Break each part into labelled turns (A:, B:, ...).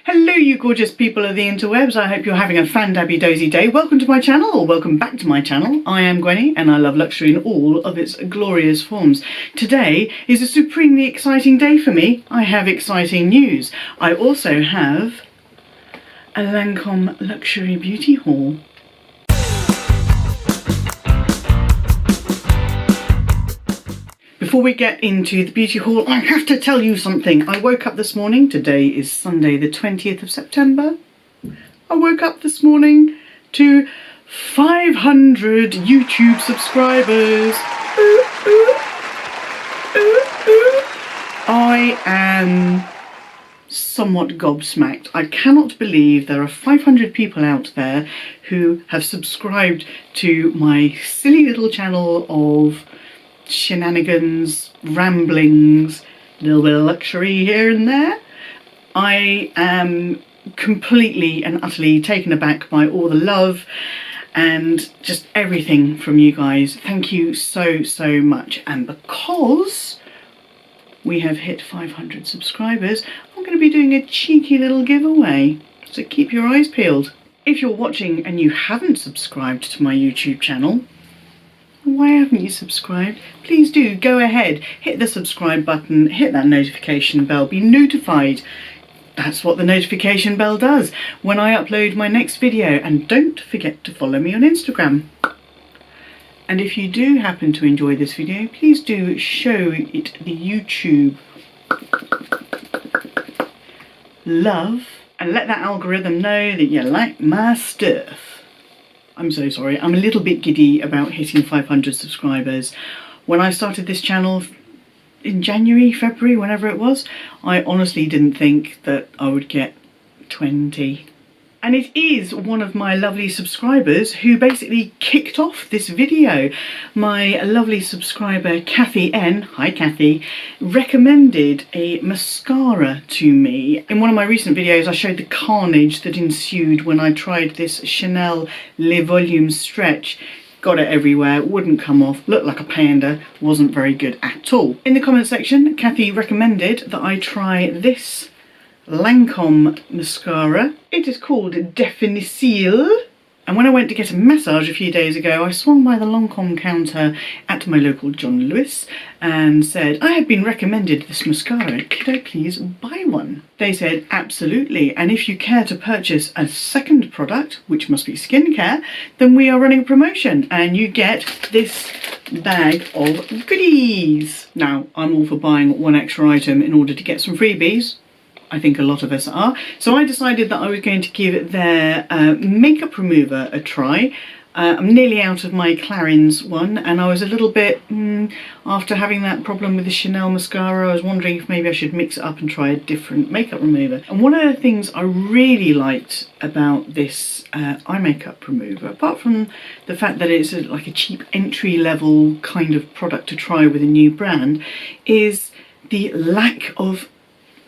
A: Hello you gorgeous people of the interwebs, I hope you're having a fan-dabby-dozy day. Welcome to my channel, or welcome back to my channel. I am Gwenny and I love luxury in all of its glorious forms. Today is a supremely exciting day for me. I have exciting news. I also have a Lancôme luxury beauty haul. Before we get into the beauty haul, I have to tell you something. I woke up this morning, today is Sunday the 20th of September. I woke up this morning to 500 YouTube subscribers. Ooh, ooh, ooh, ooh. I am somewhat gobsmacked. I cannot believe there are 500 people out there who have subscribed to my silly little channel of shenanigans, ramblings, a little bit of luxury here and there. I am completely and utterly taken aback by all the love and just everything from you guys. Thank you so much. And because we have hit 500 subscribers, I'm going to be doing a cheeky little giveaway, so keep your eyes peeled. If you're watching and you haven't subscribed to my YouTube channel, why haven't you subscribed? Please do go ahead, hit the subscribe button, hit that notification bell, be notified. That's what the notification bell does when I upload my next video, and don't forget to follow me on Instagram. And if you do happen to enjoy this video, please do show it the YouTube love and let that algorithm know that you like my stuff. I'm so sorry, I'm a little bit giddy about hitting 500 subscribers. When I started this channel in January, February, whenever it was, I honestly didn't think that I would get 20. And it is one of my lovely subscribers who basically kicked off this video. My lovely subscriber Kathy N, hi Kathy, recommended a mascara to me. In one of my recent videos I showed the carnage that ensued when I tried this Chanel Le Volume Stretch. Got it everywhere, wouldn't come off, looked like a panda, wasn't very good at all. In the comment section, Kathy recommended that I try this Lancôme mascara. It is called Définition. And when I went to get a massage a few days ago, I swung by the Lancôme counter at my local John Lewis and said, I have been recommended this mascara, could I please buy one? They said, absolutely, and if you care to purchase a second product, which must be skincare, then we are running a promotion and you get this bag of goodies. Now, I'm all for buying one extra item in order to get some freebies. I think a lot of us are. So I decided that I was going to give their makeup remover a try. I'm nearly out of my Clarins one, and I was a little bit, after having that problem with the Chanel mascara, I was wondering if maybe I should mix it up and try a different makeup remover. And one of the things I really liked about this eye makeup remover, apart from the fact that it's like a cheap entry-level kind of product to try with a new brand, is the lack of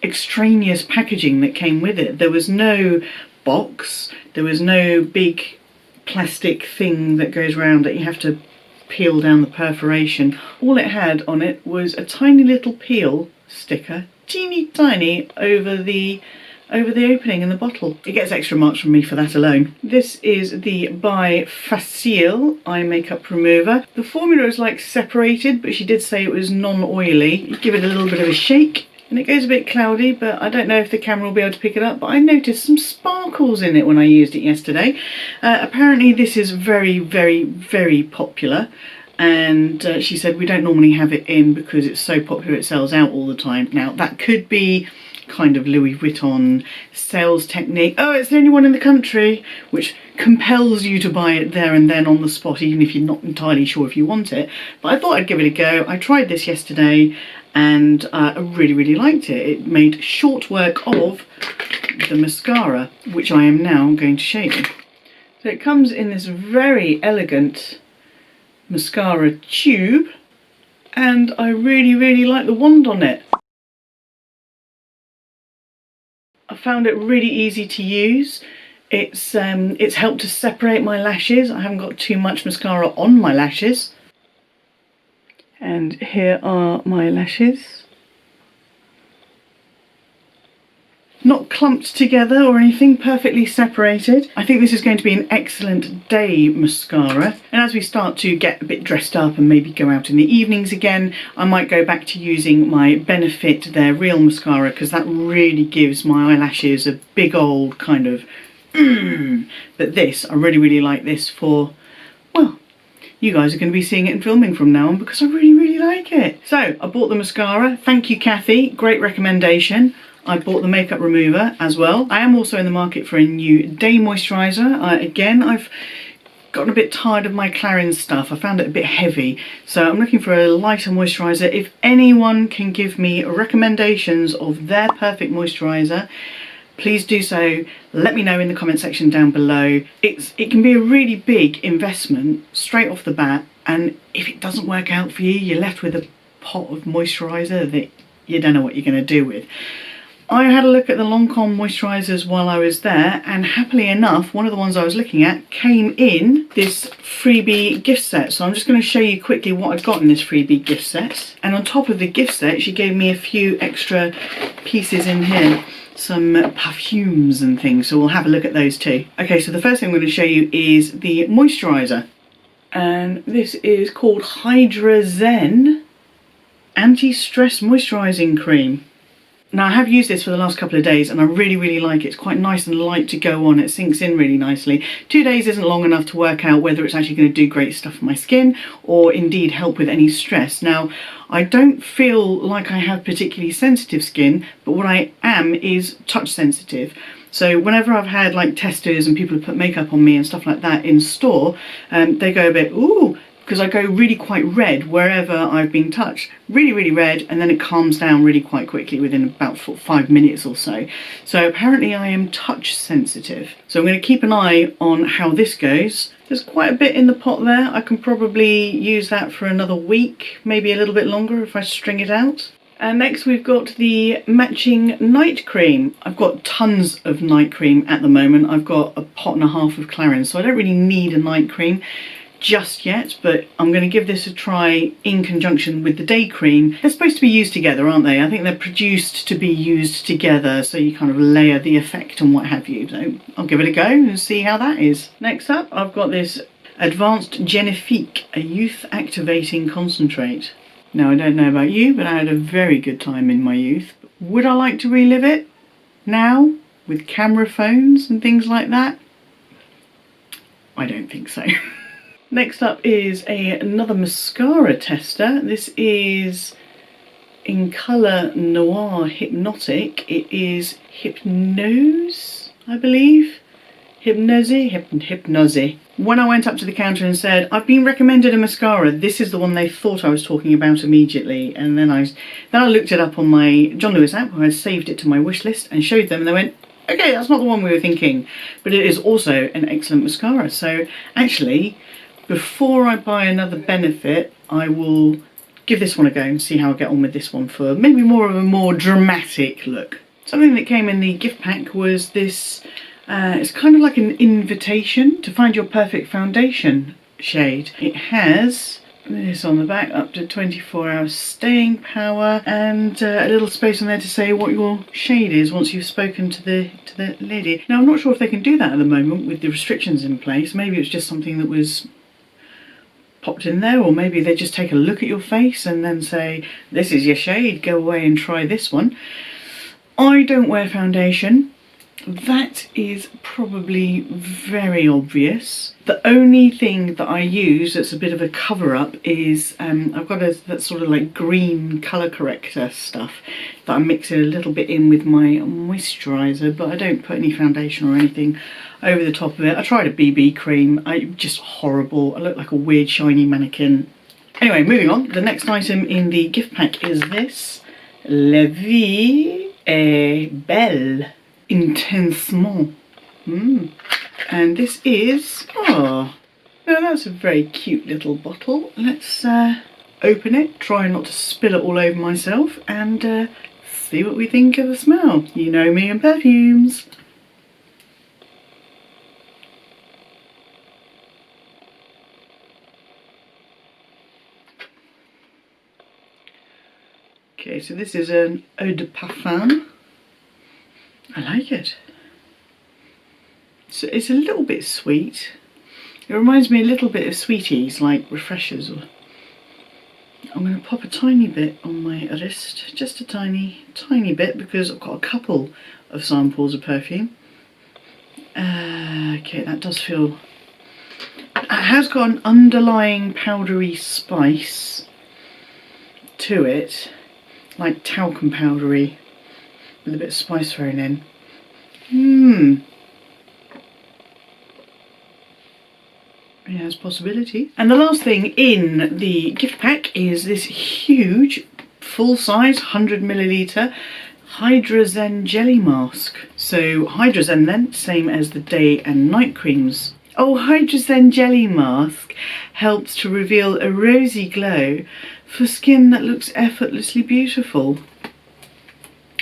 A: extraneous packaging that came with it. There was no box, there was no big plastic thing that goes around that you have to peel down the perforation. All it had on it was a tiny little peel sticker, teeny tiny, over the opening in the bottle. It gets extra marks from me for that alone. This is the By Facile eye makeup remover. The formula is like separated, but she did say it was non-oily. You give it a little bit of a shake and it goes a bit cloudy, but I don't know if the camera will be able to pick it up, but I noticed some sparkles in it when I used it yesterday. Apparently this is very popular, and she said we don't normally have it in because it's so popular it sells out all the time. Now that could be kind of Louis Vuitton sales technique. Oh, it's the only one in the country, which compels you to buy it there and then on the spot, even if you're not entirely sure if you want it. But I thought I'd give it a go. I tried this yesterday and I really liked it. It made short work of the mascara, which I am now going to show you. So it comes in this very elegant mascara tube, and I really like the wand on it. I found it really easy to use. It's helped to separate my lashes. I haven't got too much mascara on my lashes. And here are my lashes. not clumped together or anything, perfectly separated. I think this is going to be an excellent day mascara. And as we start to get a bit dressed up and maybe go out in the evenings again, I might go back to using my Benefit They're Real mascara, because that really gives my eyelashes a big old kind of But this, I really like this for, well, you guys are going to be seeing it in filming from now on, because I really like it. So I bought the mascara. Thank you, Kathy. Great recommendation. I bought the makeup remover as well. I am also in the market for a new day moisturiser. Again, I've gotten a bit tired of my Clarins stuff. I found it a bit heavy. So I'm looking for a lighter moisturiser. If anyone can give me recommendations of their perfect moisturiser, please do so. Let me know in the comment section down below. It can be a really big investment straight off the bat, and if it doesn't work out for you, you're left with a pot of moisturiser that you don't know what you're going to do with. I had a look at the Lancôme moisturisers while I was there, and happily enough, one of the ones I was looking at came in this freebie gift set. So I'm just going to show you quickly what I've got in this freebie gift set. And on top of the gift set, she gave me a few extra pieces in here. Some perfumes and things, so we'll have a look at those too. Okay, so the first thing I'm going to show you is the moisturiser. And this is called Hydra Zen Anti-Stress Moisturising Cream. Now, I have used this for the last couple of days and I really like it. It's quite nice and light to go on. It sinks in really nicely. 2 days isn't long enough to work out whether it's actually going to do great stuff for my skin or indeed help with any stress. Now, I don't feel like I have particularly sensitive skin, but what I am is touch sensitive. So whenever I've had like testers and people have put makeup on me and stuff like that in store, they go a bit, ooh, because I go really quite red wherever I've been touched. Really red, and then it calms down really quite quickly within about 5 minutes or so. So apparently I am touch sensitive. So I'm going to keep an eye on how this goes. There's quite a bit in the pot there. I can probably use that for another week, maybe a little bit longer if I string it out. And next we've got the matching night cream. I've got tons of night cream at the moment. I've got a pot and a half of Clarins, so I don't really need a night cream just yet, but I'm going to give this a try in conjunction with the day cream. They're supposed to be used together, aren't they? I think they're produced to be used together, so you kind of layer the effect and what have you. So I'll give it a go and see how that is. Next up, I've got this Advanced Genifique, a youth activating concentrate. Now, I don't know about you, but I had a very good time in my youth. Would I like to relive it now with camera phones and things like that? I don't think so. Next up is another mascara tester. This is in colour Noir Hypnotic. It is Hypnose, I believe. Hypnose. When I went up to the counter and said, I've been recommended a mascara, this is the one they thought I was talking about immediately. And then I looked it up on my John Lewis app, where I saved it to my wish list and showed them, and they went, okay, that's not the one we were thinking. But it is also an excellent mascara. So actually, before I buy another Benefit, I will give this one a go and see how I get on with this one for maybe more of a more dramatic look. Something that came in the gift pack was this, it's kind of like an invitation to find your perfect foundation shade. It has this on the back, up to 24 hours staying power, and a little space on there to say what your shade is once you've spoken to the lady. Now, I'm not sure if they can do that at the moment with the restrictions in place. Maybe it's just something that was popped in there, or maybe they just take a look at your face and then say, this is your shade, go away and try this one. I don't wear foundation. That is probably very obvious. The only thing that I use that's a bit of a cover-up is I've got that sort of like green colour corrector stuff that I mix it a little bit in with my moisturiser, but I don't put any foundation or anything over the top of it. I tried a BB cream. Just horrible. I look like a weird shiny mannequin. Anyway, moving on. The next item in the gift pack is this La Vie est Belle Intensement. And this is, oh, now that's a very cute little bottle. Let's open it, try not to spill it all over myself, and see what we think of the smell. You know me and perfumes. Okay, so this is an eau de parfum. I like it. So it's a little bit sweet. It reminds me a little bit of sweeties, like refreshers. I'm going to pop a tiny bit on my wrist, just a tiny bit, because I've got a couple of samples of perfume. Okay, that does feel... It has got an underlying powdery spice to it, like talcum powdery, with a bit of spice thrown in. Yeah, there's possibility. And the last thing in the gift pack is this huge, full-size, 100ml Hydrozen Jelly Mask. So Hydrozen then, same as the day and night creams. Oh, Hydrozen Jelly Mask helps to reveal a rosy glow for skin that looks effortlessly beautiful.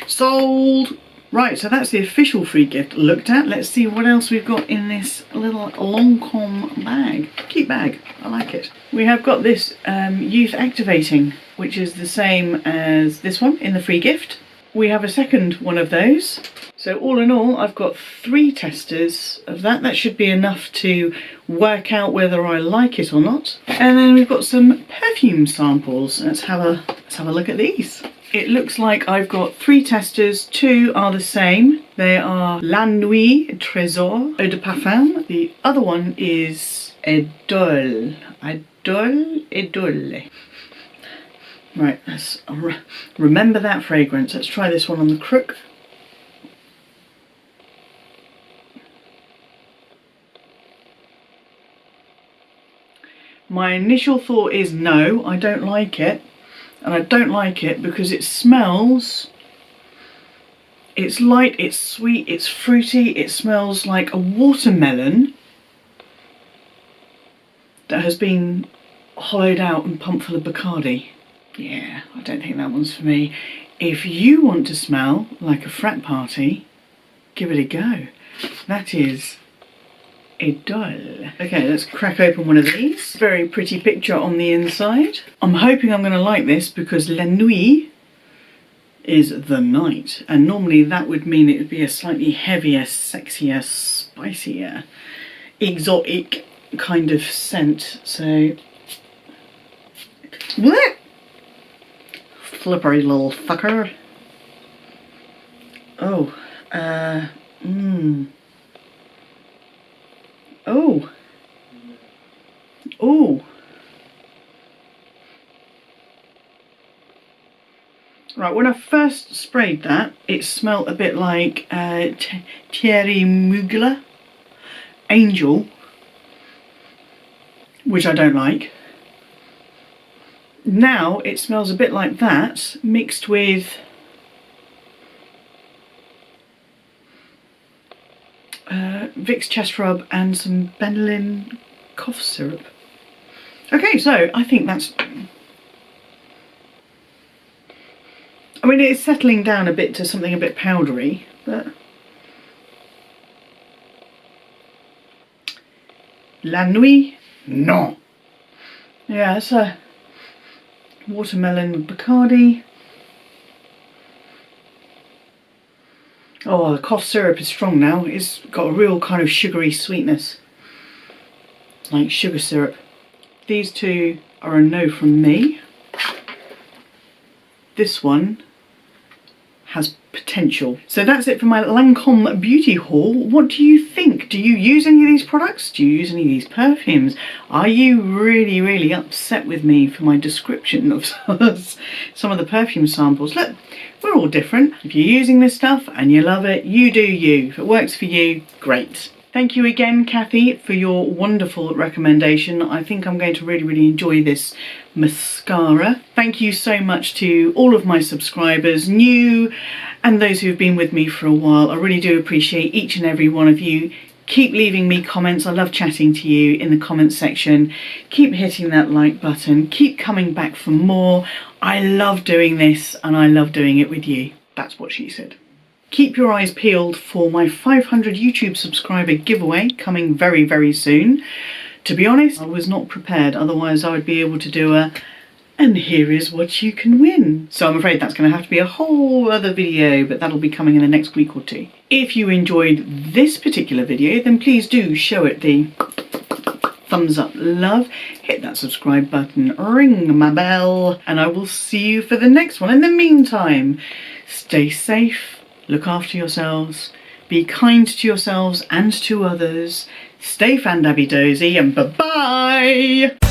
A: Sold! Right, so that's the official free gift looked at. Let's see what else we've got in this little Lancôme bag. Cute bag, I like it. We have got this Youth Activating, which is the same as this one in the free gift. We have a second one of those. So all in all, I've got 3 testers of that. That should be enough to work out whether I like it or not. And then we've got some perfume samples. Let's have a look at these. It looks like I've got 3 testers, 2 are the same. They are La Nuit Trésor Eau de Parfum. The other one is Idole. Idole. Right, let's remember that fragrance. Let's try this one on the crook. My initial thought is no, I don't like it. And I don't like it because it smells, it's light, it's sweet, it's fruity, it smells like a watermelon that has been hollowed out and pumped full of Bacardi. Yeah, I don't think that one's for me. If you want to smell like a frat party, give it a go. That is Idole. Okay, let's crack open one of these. Very pretty picture on the inside. I'm hoping I'm going to like this because La Nuit is the night, and normally that would mean it would be a slightly heavier, sexier, spicier, exotic kind of scent. So, what? Slippery little fucker. Oh, Oh. Oh. Right, when I first sprayed that, it smelled a bit like Thierry Mugler Angel, which I don't like. Now it smells a bit like that, mixed with Vicks chest rub and some Benylin cough syrup. Okay, so I think that's... I mean, it's settling down a bit to something a bit powdery, but... La Nuit? No. Yeah, it's a watermelon with Bacardi. Oh, the cough syrup is strong now. It's got a real kind of sugary sweetness, like sugar syrup. These 2 are a no from me. This one has potential. So that's it for my Lancôme beauty haul. What do you think? Do you use any of these products? Do you use any of these perfumes? Are you really, really upset with me for my description of some of the perfume samples? Look, we're all different. If you're using this stuff and you love it, you do you. If it works for you, great. Thank you again, Kathy, for your wonderful recommendation. I think I'm going to really, really enjoy this mascara. Thank you so much to all of my subscribers, new and those who've been with me for a while. I really do appreciate each and every one of you. Keep leaving me comments. I love chatting to you in the comments section. Keep hitting that like button. Keep coming back for more. I love doing this and I love doing it with you. That's what she said. Keep your eyes peeled for my 500 YouTube subscriber giveaway coming very, very soon. To be honest, I was not prepared. Otherwise I would be able to do a and here is what you can win. So I'm afraid that's going to have to be a whole other video, but that'll be coming in the next week or two. If you enjoyed this particular video, then please do show it the thumbs up love, hit that subscribe button, ring my bell, and I will see you for the next one. In the meantime, stay safe, look after yourselves, be kind to yourselves and to others, stay fan-dabby-dozy, and bye-bye!